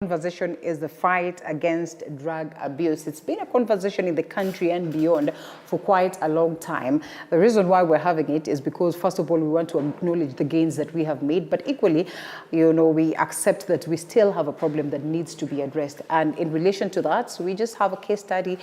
Conversation is the fight against drug abuse. It's been a conversation in the country and beyond for quite a long time. The reason why we're having it is because, first of all, we want to acknowledge the gains that we have made, but equally, we accept that we still have a problem that needs to be addressed. And in relation to that, we just have a case study,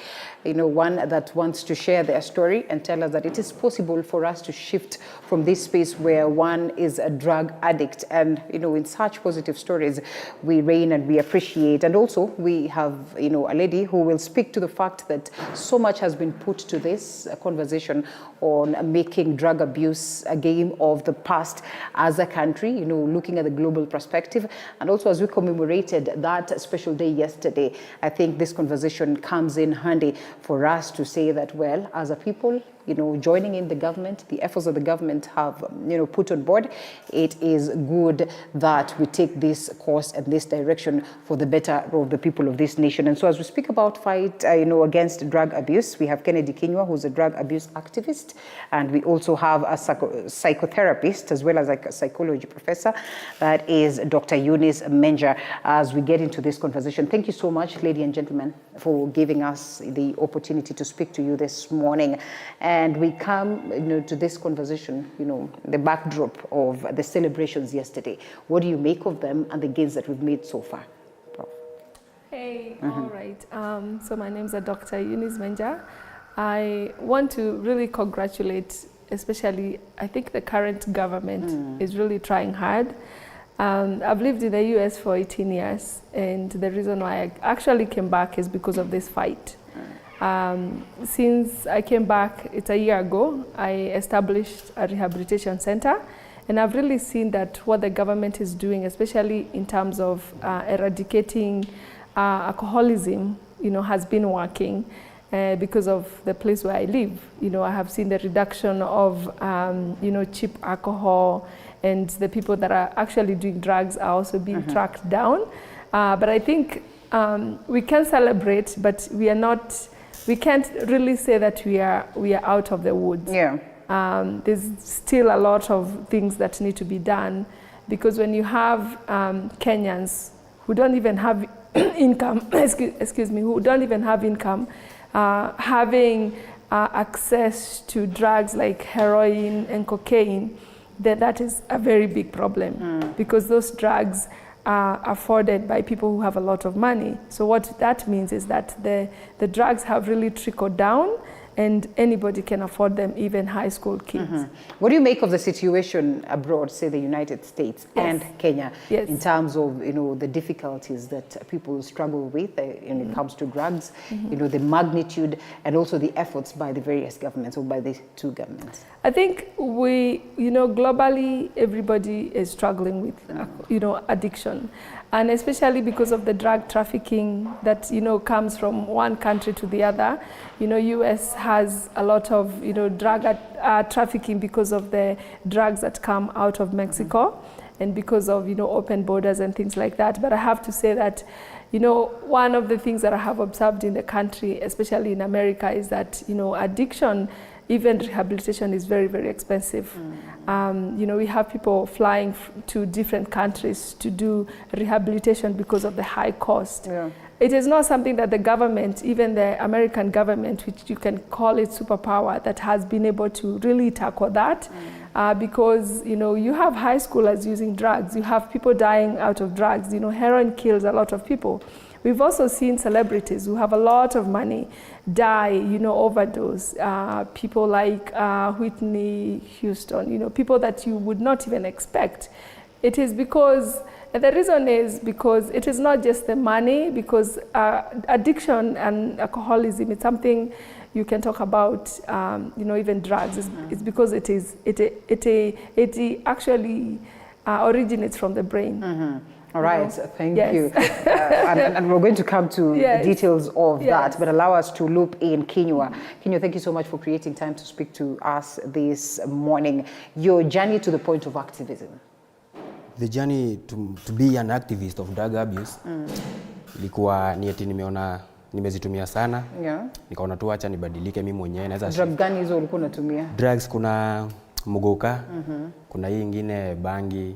one that wants to share their story and tell us that it is possible for us to shift from this space where one is a drug addict. And, in such positive stories, we reign and we appreciate. And also we have, a lady who will speak to the fact that so much has been put to this conversation on making drug abuse a game of the past as a country, looking at the global perspective. And also, as we commemorated that special day yesterday, I think this conversation comes in handy for us to say that, well, as a people, joining in the government, the efforts that the government have, put on board, it is good that we take this course and this direction for the better of the people of this nation. And so as we speak about fight, against drug abuse, we have Kennedy Kinyua, who's a drug abuse activist, and we also have a psychotherapist as well as a psychology professor, that is Dr. Eunice Menja, as we get into this conversation. Thank you so much, ladies and gentlemen, for giving us the opportunity to speak to you this morning. And we come to this conversation, the backdrop of the celebrations yesterday. What do you make of them and the gains that we've made so far? Prof. Hey, all right. So my name is Dr. Eunice Menja. I want to really congratulate, especially, I think the current government is really trying hard. I've lived in the US for 18 years, and the reason why I actually came back is because of this fight. Since I came back, it's a year ago, I established a rehabilitation center, and I've really seen that what the government is doing, especially in terms of eradicating alcoholism, has been working because of the place where I live. I have seen the reduction of, cheap alcohol, and the people that are actually doing drugs are also being tracked down. But I think we can celebrate, but we can't really say that we are out of the woods. Yeah. There's still a lot of things that need to be done, because when you have Kenyans who don't even have income, who don't even have income, having access to drugs like heroin and cocaine, that is a very big problem, because those drugs are afforded by people who have a lot of money. So what that means is that the drugs have really trickled down, and anybody can afford them, even high school kids. What do you make of the situation abroad, say the United States and Kenya, in terms of the difficulties that people struggle with when it comes to drugs, the magnitude and also the efforts by the various governments, or by the two governments? I think we, globally, everybody is struggling with, addiction. And especially because of the drug trafficking that, comes from one country to the other. US has a lot of, drug trafficking because of the drugs that come out of Mexico, and because of, open borders and things like that. But I have to say that, one of the things that I have observed in the country, especially in America, is that, addiction, even rehabilitation, is very, very expensive. We have people flying to different countries to do rehabilitation because of the high cost. Yeah. It is not something that the government, even the American government, which you can call it superpower, that has been able to really tackle that. Because, you have high schoolers using drugs, you have people dying out of drugs, heroin kills a lot of people. We've also seen celebrities who have a lot of money die, overdose. People like Whitney Houston, people that you would not even expect. It is because, and the reason is because it is not just the money, because addiction and alcoholism is something you can talk about, even drugs. It's because it actually originates from the brain. All right, thank you. And we're going to come to the details of that, but allow us to loop in Kinyua. Kinyua, thank you so much for creating time to speak to us this morning. Your journey to the point of activism. The journey to be an activist of drug abuse, ilikuwa ni eti nimezitumia sana. Nikaona tu acha nibadilike mimi mwenyewe. Naweza drug gani hizo ulikuwa unatumia? Drugs kuna mugoka, kuna hii nyingine bangi.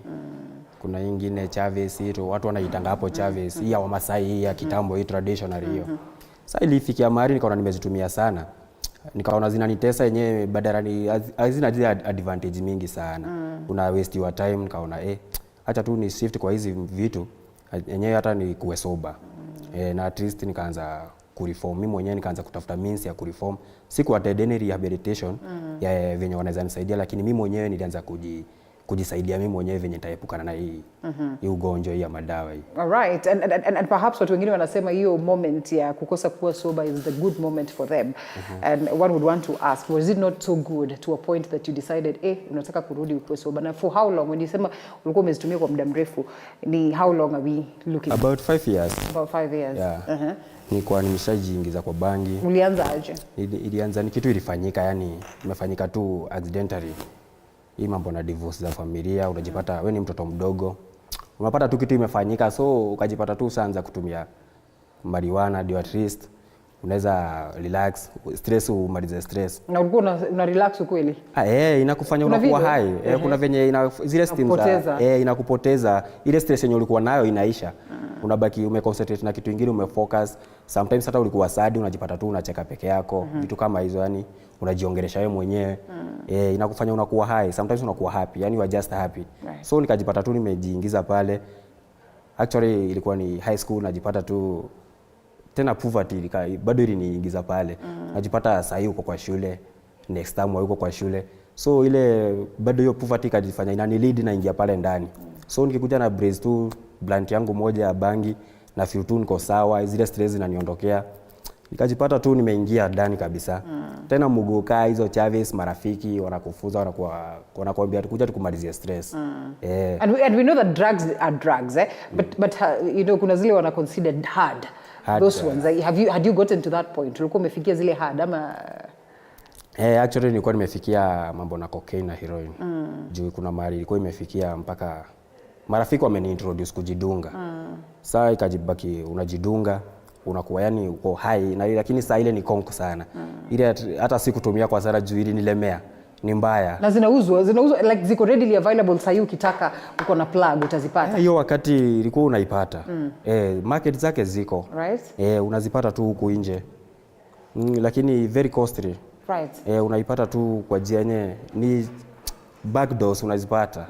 kuna ingine Chavez hito watu wanaitanga hapo Chavez hii ya Wamasai hii ya kitambo hii traditional hiyo. Sasa ilifikia mahali nikaona nimezitumia sana, nikaona zinanitesa yenyewe, badala ni hazina zile advantage mingi sana. Una waste your time, nikaona acha tu ni shift kwa hizi vitu yenyewe hata ni kuwe sober. Na at least nikaanza kureform mimi mwenyewe, nikaanza kutafuta means ya kureform, siku attend any rehabilitation ya venye wanaweza nisaidia, lakini mimi mwenyewe nilianza kujisaidia mimi mwenyewe venye nitaepukana na hii ugonjwa hii ya madawa hii. All right. And perhaps watu wengine wanasema hiyo moment ya kukosa kuwa sober is the good moment for them. And one would want to ask, was it not so good to a point that you decided unataka kurudi ukuwe sober? Na for how long? When you sema ulikuwa umezitumia kwa muda mrefu, ni how long are we looking? About 5 years. About 5 years. Yeah. Nilikuwa nimeshajiingiza kwa bangi. Ulianza aje? Ilianza ni kitu ilifanyika, yani imefanyika tu accidentally. Hii mambo na divorce za familia, unajipata wewe ni mtoto mdogo, unapata tu kitu imefanyika, so ukajipata tu usaanza kutumia marijuana ndio at least unaweza relax stress, umalize stress. Na ulikuwa una relax kweli? Inakufanya unakuwa high. Kuna venye zile stims inakupoteza ile stress yenye ulikuwa nayo inaisha. Unabaki umeconcentrate na kitu kingine, umefocus. Sometimes hata ulikuwa sad unajipata tu unacheka peke yako, vitu kama hizo, yani unajiongelesha wewe mwenyewe. Inakufanya unakuwa high, sometimes unakuwa happy, yani you are just happy. So nikajipata tu nimejiingiza pale. Actually ilikuwa ni high school, najipata tu tena poverty bado iliniingiza pale. Najipata sasa uko kwa shule, next time uko kwa shule, so ile bado hiyo poverty kajifanya inani lead na ingia pale ndani. So nikikuja na brace tu blunt yangu moja ya bangi na feel tu niko sawa, zile stress zinaniondokea, nikajipata tu nimeingia ndani kabisa. Tena muguka hizo Chavez marafiki wanakufuza, wanakuambia kuja tukumalizie stress. And we know that drugs are drugs, but you know kuna zile wana considered hard. Those ones, had you gotten to that point? Ulikuwa umefikia zile hard ama? Actually nilikuwa nimefikia mambo na cocaine na heroin. Juu kuna mahali ilikuwa imefikia mpaka marafiki wameniintroduce kujidunga. Sasa ikajibaki unajidunga, unakuwa yani uko high, na lakini saa ile ni konko sana. Ile hata sikutumia kwa sana juu ili nilemea. Ni mbaya. Na zinauzwa like ziko readily available, sasa ukitaka uko na plug utazipata. Hiyo wakati ilikuwa unaipata. Market zake ziko. Right? Unazipata tu huku nje. Lakini very costly. Right. Unaipata tu kwa njia yenyewe ni backdoors unazipata.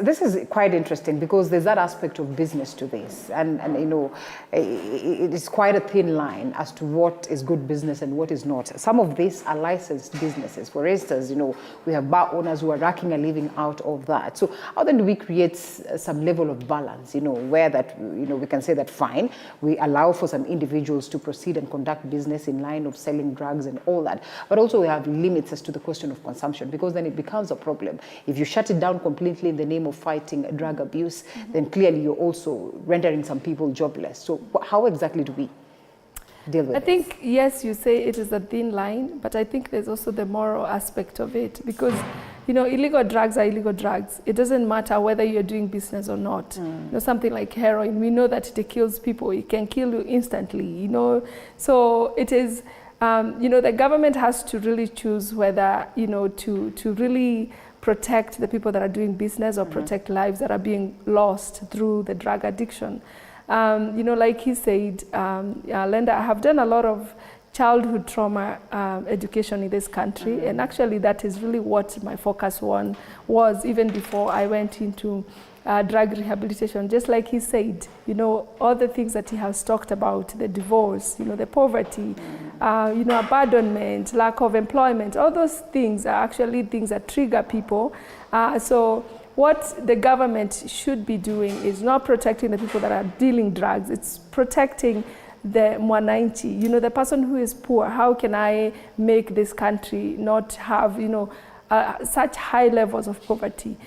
This is quite interesting because there's that aspect of business to this, and you know it is quite a thin line as to what is good business and what is not. Some of these are licensed businesses. For instance, you know, we have bar owners who are racking a living out of that. So how then do we create some level of balance, you know, where that, you know, we can say that fine, we allow for some individuals to proceed and conduct business in line of selling drugs and all that, but also we have limits as to the question of consumption, because then it becomes a problem. If you shut it down completely in the name of fighting drug abuse, then clearly you're also rendering some people jobless. So how exactly do we deal with I think, yes, you say it is a thin line, but I think there's also the moral aspect of it, because, you know, illegal drugs are illegal drugs. It doesn't matter whether you're doing business or not. You know, something like heroin, we know that it kills people. It can kill you instantly, you know. So it is, you know, the government has to really choose whether, you know, to really protect the people that are doing business or protect lives that are being lost through the drug addiction. You know, like he said, Linda, I have done a lot of childhood trauma education in this country, and actually that is really what my focus was even before I went into drug rehabilitation. Just like he said, you know, all the things that he has talked about, the divorce, you know, the poverty, you know, abandonment, lack of employment, all those things are actually things that trigger people. So what the government should be doing is not protecting the people that are dealing drugs, it's protecting the mwananchi, you know, the person who is poor. How can I make this country not have, you know, such high levels of poverty?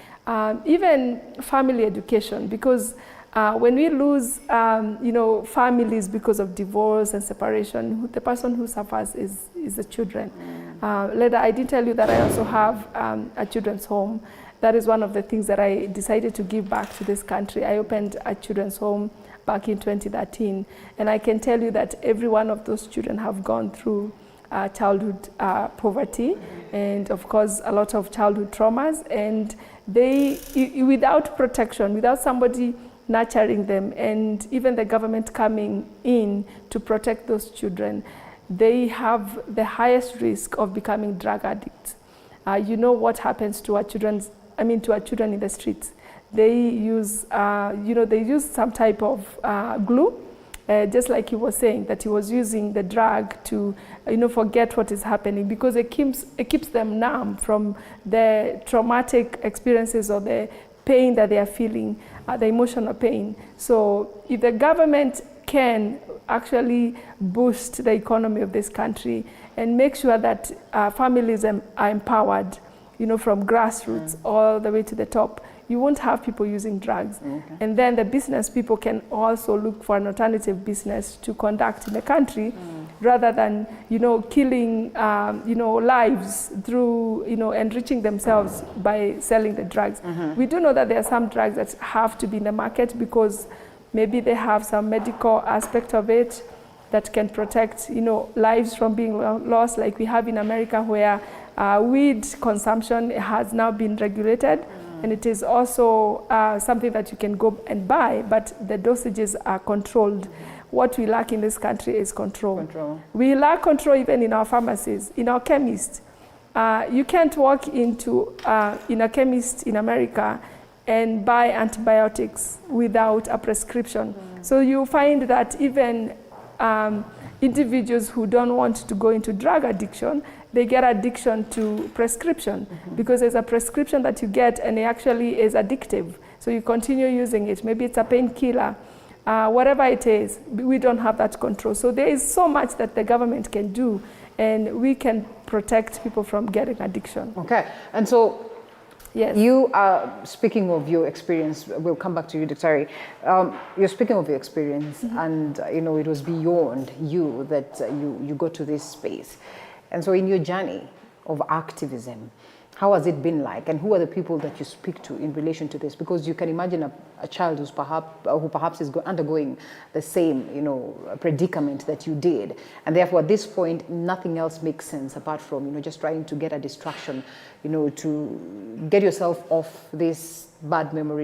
Even family education, because when we lose, you know, families because of divorce and separation, the person who suffers is the children. Later, I did tell you that I also have a children's home. That is one of the things that I decided to give back to this country. I opened a children's home back in 2013, and I can tell you that every one of those children have gone through childhood poverty, and of course a lot of childhood traumas, and they, without protection, without somebody nurturing them, and even the government coming in to protect those children, they have the highest risk of becoming drug addicts. You know what happens to our children, to our children in the streets. They use, they use some type of glue, just like he was saying, that he was using the drug to, forget what is happening, because it keeps them numb from the traumatic experiences or the pain that they are feeling, the emotional pain. So if the government can actually boost the economy of this country and make sure that families are empowered, from grassroots all the way to the top, you won't have people using drugs. Okay. And then the business people can also look for an alternative business to conduct in the country, rather than, killing, lives through, enriching themselves by selling the drugs. We do know that there are some drugs that have to be in the market because maybe they have some medical aspect of it that can protect, lives from being lost, like we have in America, where weed consumption has now been regulated. And it is also something that you can go and buy, but the dosages are controlled. What we lack in this country is control. We lack control even in our pharmacies, in our chemists. You can't walk into in a chemist in America and buy antibiotics without a prescription. So you find that even individuals who don't want to go into drug addiction, they get addiction to prescription, because there's a prescription that you get and it actually is addictive. So you continue using it. Maybe it's a painkiller, whatever it is, we don't have that control. So there is so much that the government can do, and we can protect people from getting addiction. Okay, and so yes. You are speaking of your experience. We'll come back to you, Dr. You're speaking of your experience, and it was beyond you that you got to this space. And so in your journey of activism, how has it been like? And who are the people that you speak to in relation to this? Because you can imagine a child who perhaps is undergoing the same, predicament that you did. And therefore, at this point, nothing else makes sense apart from, just trying to get a distraction, to get yourself off this bad memory.